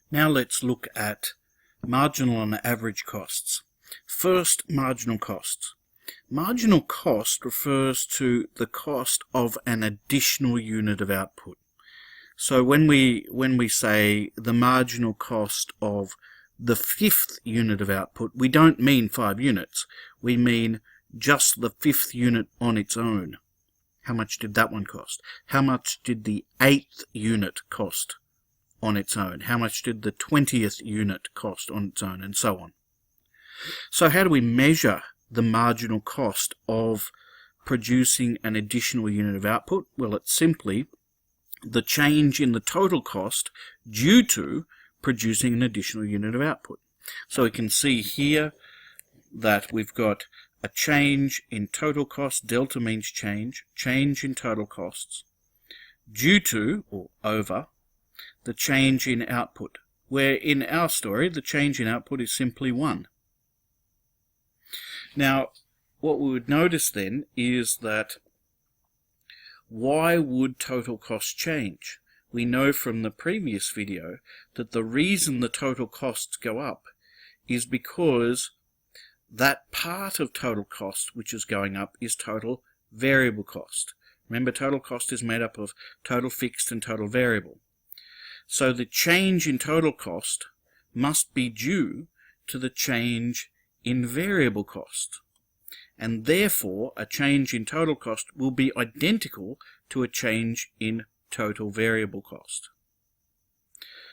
Now let's look at marginal and average costs. First, marginal costs. Marginal cost refers to the cost of an additional unit of output. So when we say the marginal cost of the fifth unit of output, we don't mean 5 units. We mean just the fifth unit on its own. How much did that one cost? How much did the 8th unit cost on its own? How much did the 20th unit cost on its own? And so on. So how do we measure the marginal cost of producing an additional unit of output? Well, it's simply the change in the total cost due to producing an additional unit of output. So we can see here that we've got a change in total cost, delta means change in total costs, due to, or over, the change in output, where in our story the change in output is simply 1. Now, what we would notice then is that why would total cost change? We know from the previous video that the reason the total costs go up is because that part of total cost which is going up is total variable cost. Remember, total cost is made up of total fixed and total variable. So the change in total cost must be due to the change in variable cost. And therefore, a change in total cost will be identical to a change in total variable cost.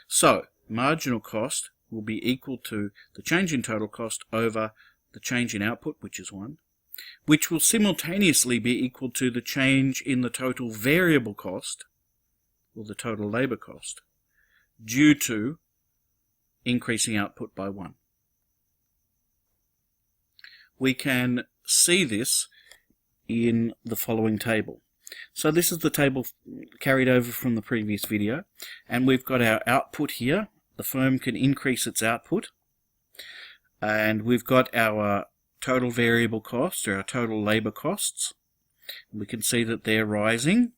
So, marginal cost will be equal to the change in total cost over the change in output, which is 1, which will simultaneously be equal to the change in the total variable cost, or the total labour cost, due to increasing output by 1. We can see this in the following table. So this is the table carried over from the previous video, and we've got our output here. The firm can increase its output, and we've got our total variable costs, or our total labour costs. We can see that they're rising.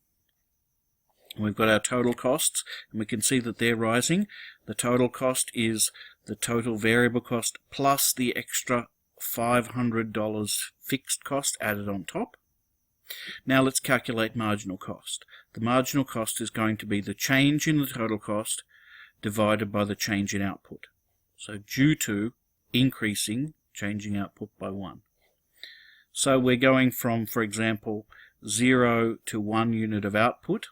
We've got our total costs, and we can see that they're rising. The total cost is the total variable cost plus the extra $500 fixed cost added on top. Now let's calculate marginal cost. The marginal cost is going to be the change in the total cost divided by the change in output. So due to changing output by 1. So we're going from, for example, 0 to 1 unit of output.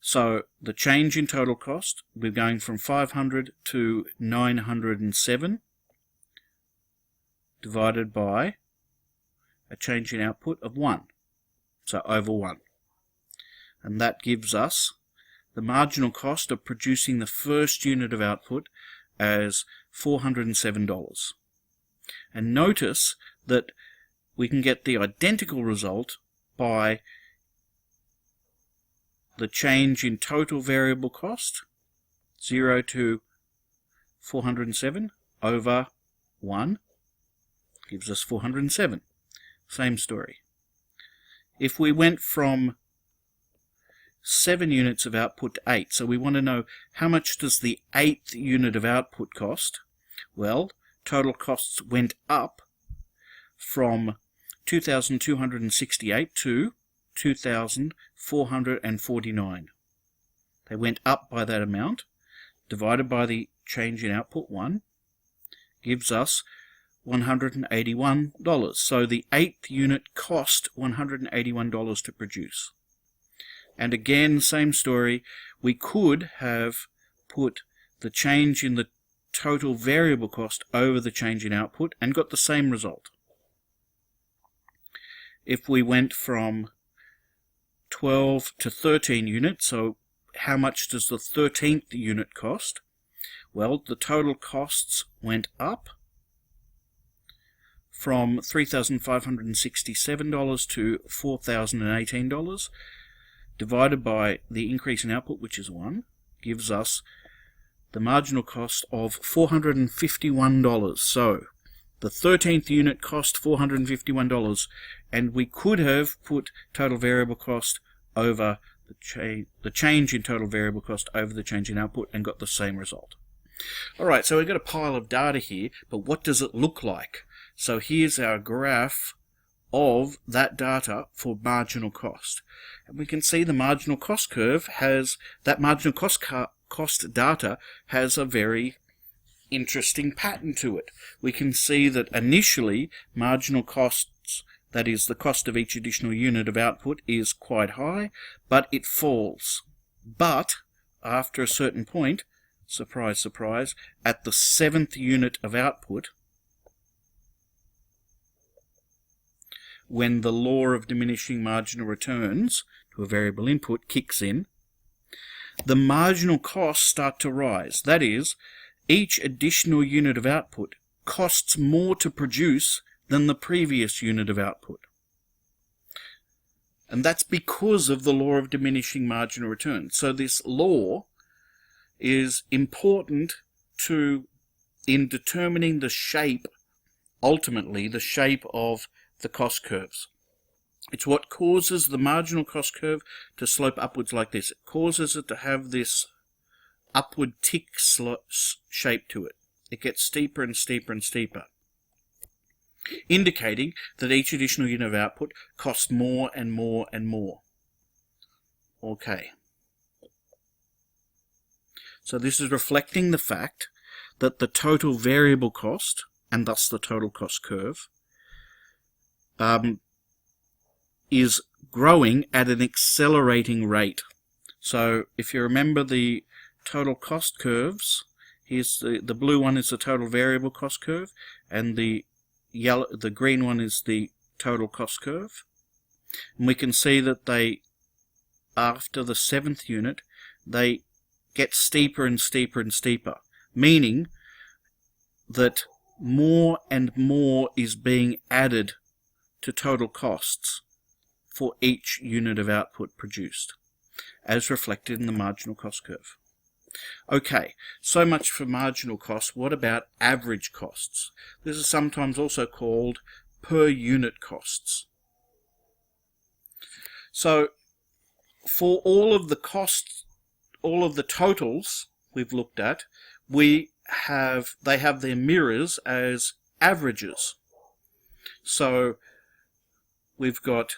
So the change in total cost, we're going from 500 to 907 divided by a change in output of 1, so over 1. And that gives us the marginal cost of producing the first unit of output as $407. And notice that we can get the identical result by the change in total variable cost, 0 to 407 over 1, gives us 407. Same story. If we went from 7 units of output to 8, so we want to know how much does the 8th unit of output cost? Well, total costs went up from 2,268 to 2,449. They went up by that amount, divided by the change in output 1, gives us $181. So the 8th unit cost $181 to produce. And again, same story, we could have put the change in the total variable cost over the change in output and got the same result. If we went from 12 to 13 units, so how much does the 13th unit cost? Well, the total costs went up from $3,567 to $4,018, divided by the increase in output, which is 1, gives us the marginal cost of $451. So the 13th unit cost $451, and we could have put total variable cost over the change in total variable cost over the change in output, and got the same result. Alright, so we've got a pile of data here, but what does it look like? So here's our graph of that data for marginal cost. And we can see the marginal cost curve has, that marginal cost data has a very interesting pattern to it. We can see that initially marginal costs, that is the cost of each additional unit of output, is quite high, but it falls. But after a certain point, surprise, surprise, at the 7th unit of output, when the law of diminishing marginal returns to a variable input kicks in, the marginal costs start to rise. That is, each additional unit of output costs more to produce than the previous unit of output. And that's because of the law of diminishing marginal returns. So this law is important in determining the shape, ultimately the shape of the cost curves. It's what causes the marginal cost curve to slope upwards like this. It causes it to have this upward tick shape to it. It gets steeper and steeper and steeper, indicating that each additional unit of output costs more and more and more. Okay. So this is reflecting the fact that the total variable cost, and thus the total cost curve, is growing at an accelerating rate. So if you remember the total cost curves, here's the blue one is the total variable cost curve, and the green one is the total cost curve. And we can see that after the 7th unit, they get steeper and steeper and steeper, meaning that more and more is being added to total costs for each unit of output produced, as reflected in the marginal cost curve. Okay, so much for marginal costs. What about average costs? This is sometimes also called per unit costs. So for all of the costs, all of the totals we've looked at, they have their mirrors as averages. So we've got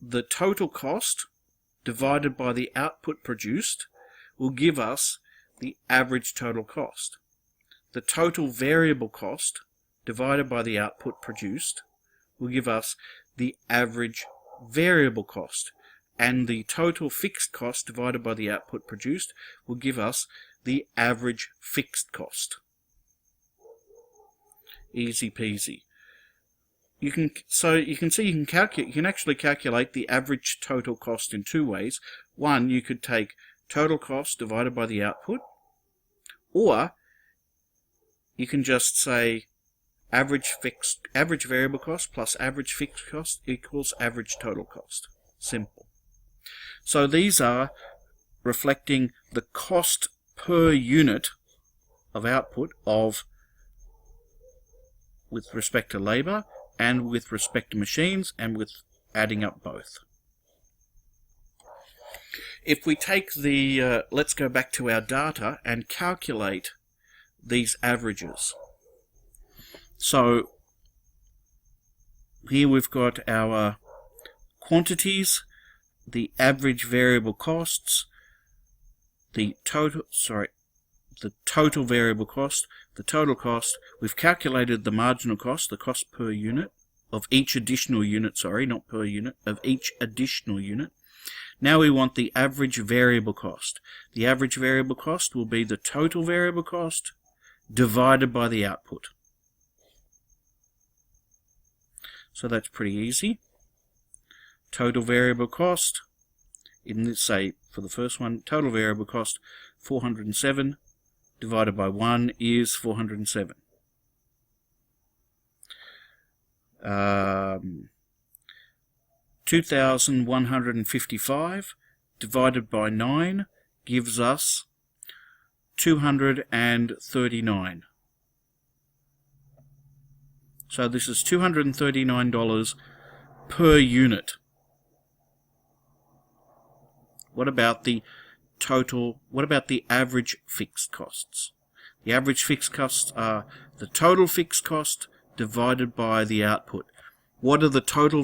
the total cost divided by the output produced will give us the average total cost. The total variable cost divided by the output produced will give us the average variable cost. And the total fixed cost divided by the output produced will give us the average fixed cost. Easy peasy. You can actually calculate the average total cost in two ways. One, you could take total cost divided by the output, or you can just say average variable cost plus average fixed cost equals average total cost. Simple. So these are reflecting the cost per unit of output with respect to labor and with respect to machines, and with adding up both. If we take let's go back to our data and calculate these averages. So here we've got our quantities, the average variable costs, the total variable cost, the total cost. We've calculated the marginal cost, the cost per unit of each additional unit, not per unit, of each additional unit. Now we want the average variable cost. The average variable cost will be the total variable cost divided by the output. So that's pretty easy. Total variable cost, in this, say, for the first one, total variable cost 407 divided by 1 is 407. 2,155 divided by 9 gives us 239. So this is $239 per unit. What about the total? What about the average fixed costs? The average fixed costs are the total fixed cost divided by the output. What are the total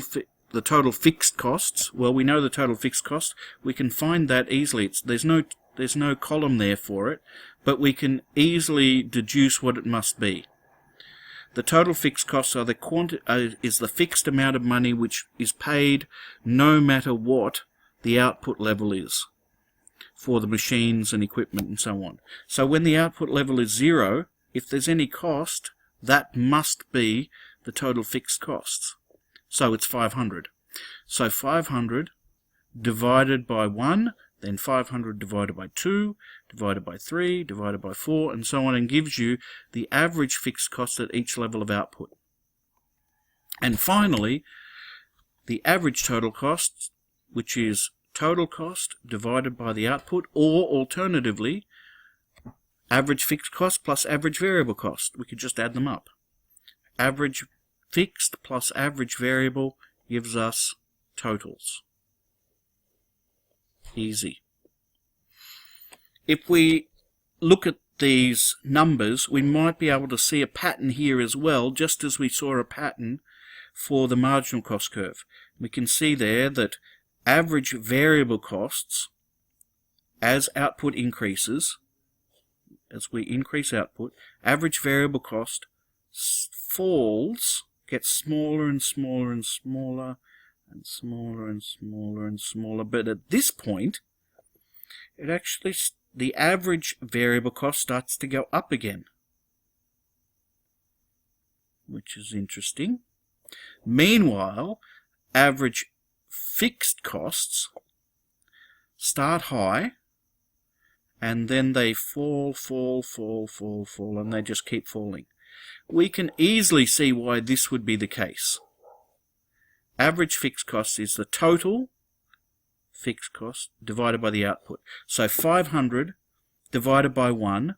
fixed costs? Well, we know the total fixed cost. We can find that easily. There's no column there for it, but we can easily deduce what it must be. The total fixed costs are is the fixed amount of money which is paid no matter what the output level is for the machines and equipment and so on. So when the output level is 0, if there's any cost, that must be the total fixed costs. So it's 500. So 500 divided by 1, then 500 divided by 2, divided by 3, divided by 4, and so on, and gives you the average fixed cost at each level of output. And finally, the average total cost, which is total cost divided by the output, or alternatively, average fixed cost plus average variable cost. We could just add them up. Average fixed plus average variable gives us totals. Easy. If we look at these numbers, we might be able to see a pattern here as well, just as we saw a pattern for the marginal cost curve. We can see there that average variable costs, as output increases, as we increase output, average variable cost falls, gets smaller and smaller and smaller and smaller and smaller and smaller. But at this point, it actually, the average variable cost starts to go up again, which is interesting. Meanwhile, average fixed costs start high, and then they fall, and they just keep falling. We can easily see why this would be the case. Average fixed cost is the total fixed cost divided by the output. So 500 divided by 1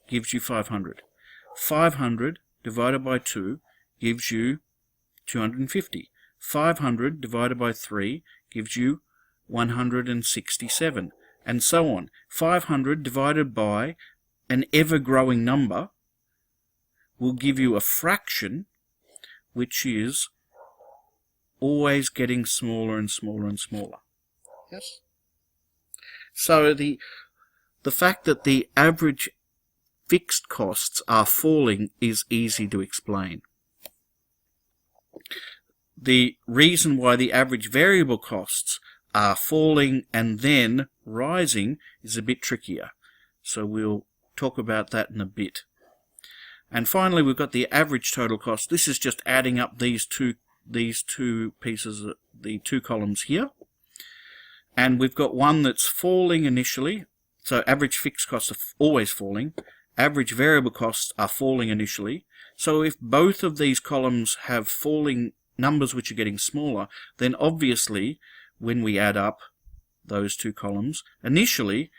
gives you 500. 500 divided by 2 gives you 250. 500 divided by 3 gives you 167, and so on. 500 divided by an ever-growing number will give you a fraction which is always getting smaller and smaller and smaller. Yes? So the fact that the average fixed costs are falling is easy to explain. The reason why the average variable costs are falling and then rising is a bit trickier. So we'll talk about that in a bit. And finally, we've got the average total cost. This is just adding up these two pieces, the two columns here. And we've got one that's falling initially. So average fixed costs are always falling. Average variable costs are falling initially. So if both of these columns have falling numbers which are getting smaller, then obviously when we add up those two columns, initially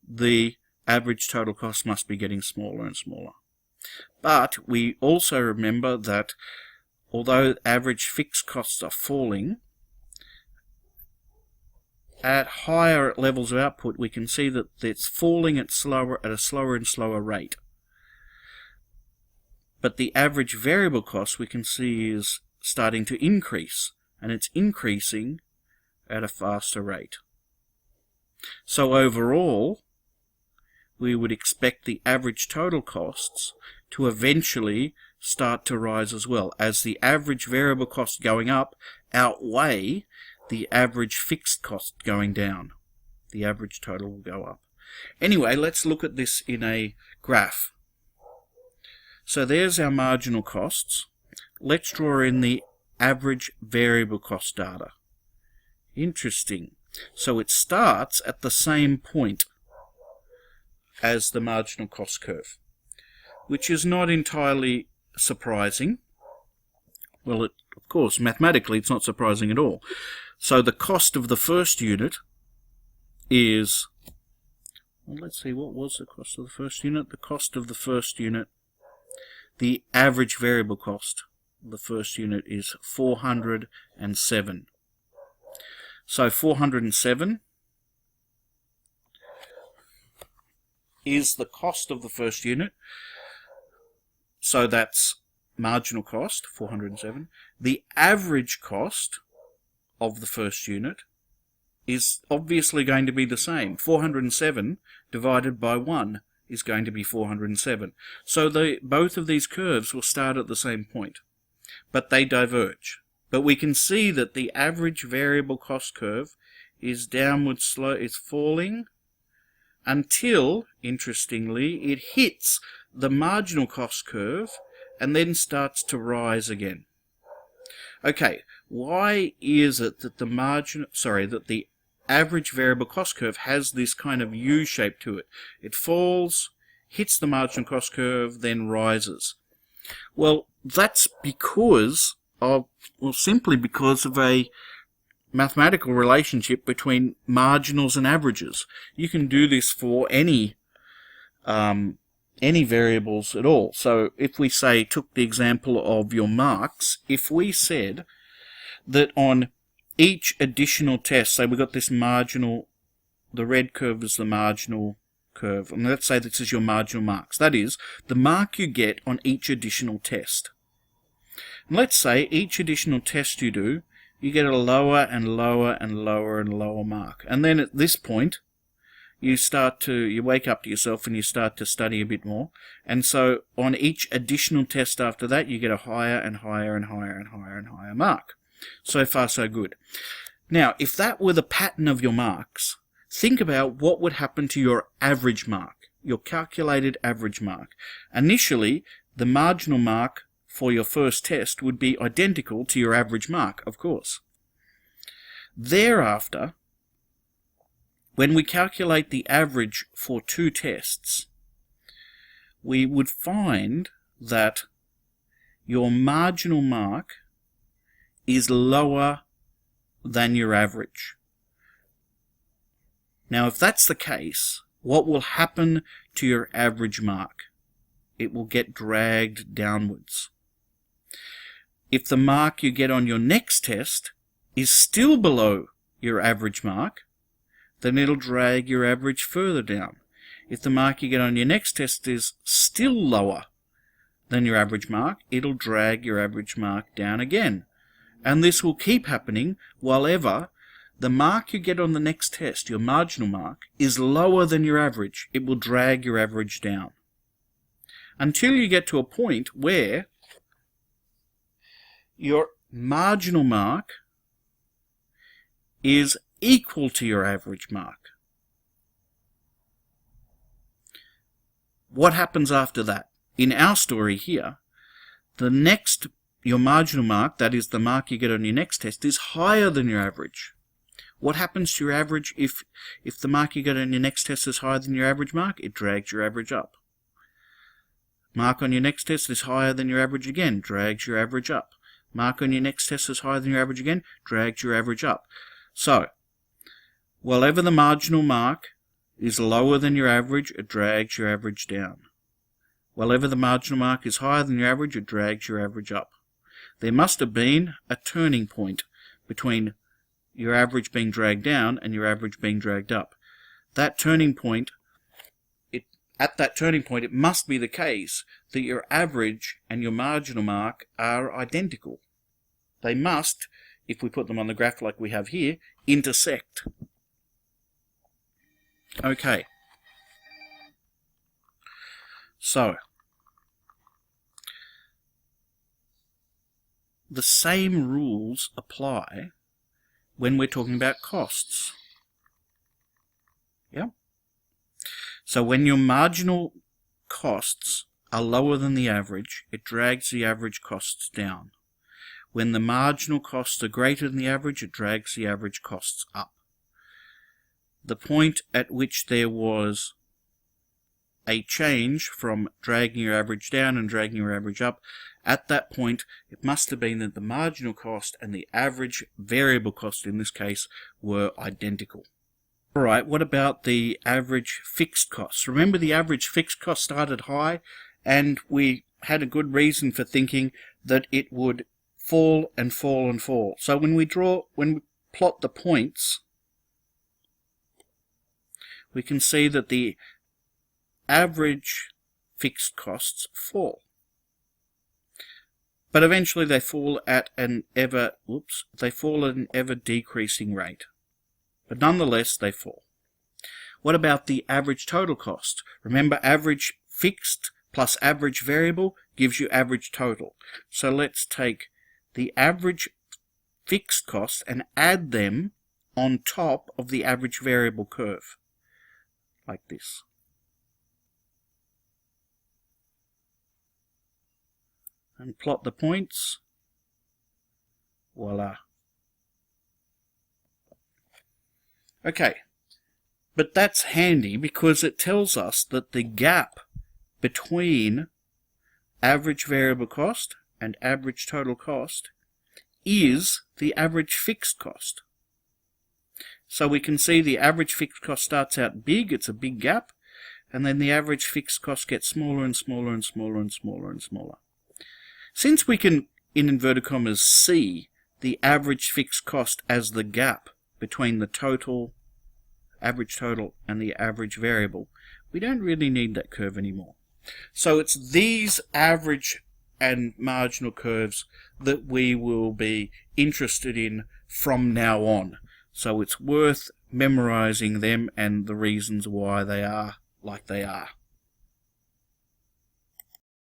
the average total cost must be getting smaller and smaller. But we also remember that although average fixed costs are falling, at higher levels of output we can see that it's falling at a slower and slower rate. But the average variable cost we can see is starting to increase, and it's increasing at a faster rate. So overall, we would expect the average total costs to eventually start to rise as well, as the average variable cost going up outweigh the average fixed cost going down. The average total will go up. Anyway, let's look at this in a graph. So there's our marginal costs. Let's draw in the average variable cost data. Interesting. So it starts at the same point as the marginal cost curve, which is not entirely surprising. Well, of course, mathematically it's not surprising at all. So the cost of the first unit is, well, let's see, what was the cost of the first unit? The cost of the first unit, the average variable cost of the first unit is 407. So 407 is the cost of the first unit. So that's marginal cost, 407. The average cost of the first unit is obviously going to be the same. 407 divided by 1 is going to be 407. So both of these curves will start at the same point, but they diverge. But we can see that the average variable cost curve is downward slope, is falling until, interestingly, it hits the marginal cost curve and then starts to rise again. Okay, why is it that the average variable cost curve has this kind of U shape to it? It falls, hits the marginal cost curve, then rises. Well, that's simply because of a mathematical relationship between marginals and averages. You can do this for any variables at all. So if we took the example of your marks, if we said that on each additional test, say we got this marginal, the red curve is the marginal curve, and let's say this is your marginal marks. That is the mark you get on each additional test. And let's say each additional test you do, you get a lower and lower and lower and lower mark. And then at this point, you wake up to yourself and you start to study a bit more. And so on each additional test after that, you get a higher and higher and higher and higher and higher mark. So far, so good. Now, if that were the pattern of your marks, think about what would happen to your average mark, your calculated average mark. Initially, the marginal mark for your first test would be identical to your average mark, of course. Thereafter, when we calculate the average for two tests, we would find that your marginal mark is lower than your average. Now, if that's the case, what will happen to your average mark? It will get dragged downwards. If the mark you get on your next test is still below your average mark, then it'll drag your average further down. If the mark you get on your next test is still lower than your average mark, it'll drag your average mark down again. And this will keep happening while ever the mark you get on the next test, your marginal mark, is lower than your average. It will drag your average down. Until you get to a point where your marginal mark is equal to your average mark. What happens after that? In our story here, your marginal mark, that is the mark you get on your next test, is higher than your average. What happens to your average if the mark you get on your next test is higher than your average mark? It drags your average up. Mark on your next test is higher than your average again, drags your average up. Mark on your next test is higher than your average again, drags your average up. So, wherever the marginal mark is lower than your average, it drags your average down. Wherever the marginal mark is higher than your average, it drags your average up. There must have been a turning point between your average being dragged down and your average being dragged up. At that turning point, it must be the case that your average and your marginal mark are identical. They must, if we put them on the graph like we have here, intersect. Okay. So, the same rules apply when we're talking about costs. Yeah? So when your marginal costs are lower than the average, it drags the average costs down. When the marginal costs are greater than the average, it drags the average costs up. The point at which there was a change from dragging your average down and dragging your average up, at that point it must have been that the marginal cost and the average variable cost in this case were identical. Alright, what about the average fixed costs? Remember, the average fixed cost started high, and we had a good reason for thinking that it would fall and fall and fall. So when we plot the points, we can see that the average fixed costs fall. But eventually they fall at an ever decreasing rate. But nonetheless they fall. What about the average total cost? Remember, average fixed plus average variable gives you average total. So let's take the average fixed cost and add them on top of the average variable curve, like this. And plot the points. Voila. Okay, but that's handy because it tells us that the gap between average variable cost and average total cost is the average fixed cost. So we can see the average fixed cost starts out big, it's a big gap, and then the average fixed cost gets smaller and smaller and smaller and smaller and smaller. Since we can, in inverted commas, see the average fixed cost as the gap between the average total and the average variable, we don't really need that curve anymore. So it's these average and marginal curves that we will be interested in from now on. So it's worth memorizing them and the reasons why they are like they are.